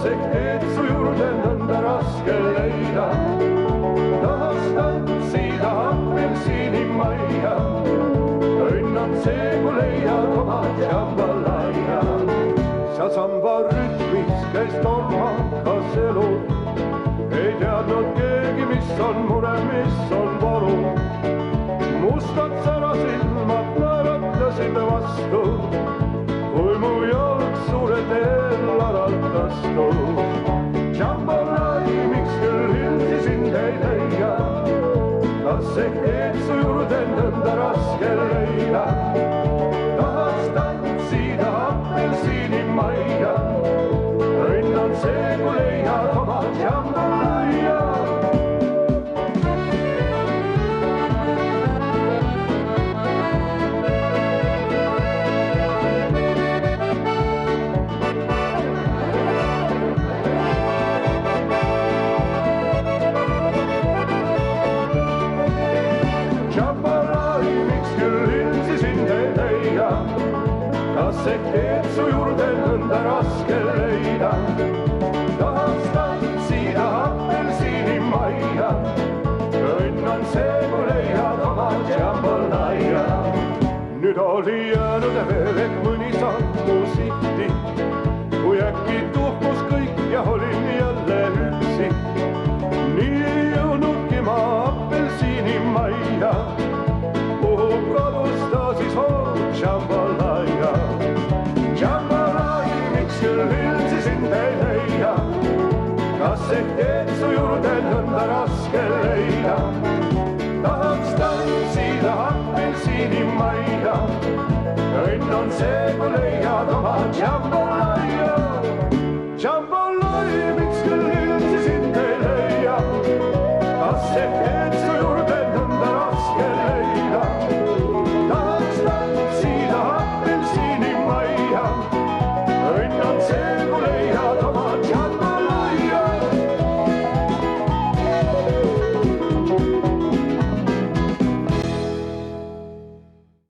ehk teed su juurde nõnda raske leida. tahaks tantsida apelsinimajja, õnn on see, kui leiad oma jambalaya. seal samba rütmis käis tormakas elu, ei teadnud keegi, mis on mure, mis on valu. mustad särasilmad naeratasid vastu, kui mu jalg suure teel aralt astus. Jambalai, miks küll hildi sind ei leia, kas ehk teed su juurde nõnda raske leida. tahaks tantsida apelsinimajja, õnn on see, kui leiad oma jambalaya. Jambalai, miks küll hildi sind ei leia, kas ehk teed su juurde nõnda raske leida. tahaks tantsida apelsinimajja, õnn on see, kui leiad oma jambalaya. nüüd oli jäänud veel ehk mõni sammu sihti, kui äkki tuhmus kõik ja olin jälle üksi. nii ei jõudnudki ma apelsinimajja, kuhu kadus ta siis jambalaya. Jambalai, miks küll hildi sind ei leia, kas ehk teed su juurde nõnda raske leida. tahaks tantsida apelsinimajja, õnn on see, kui leiad oma jambalaya.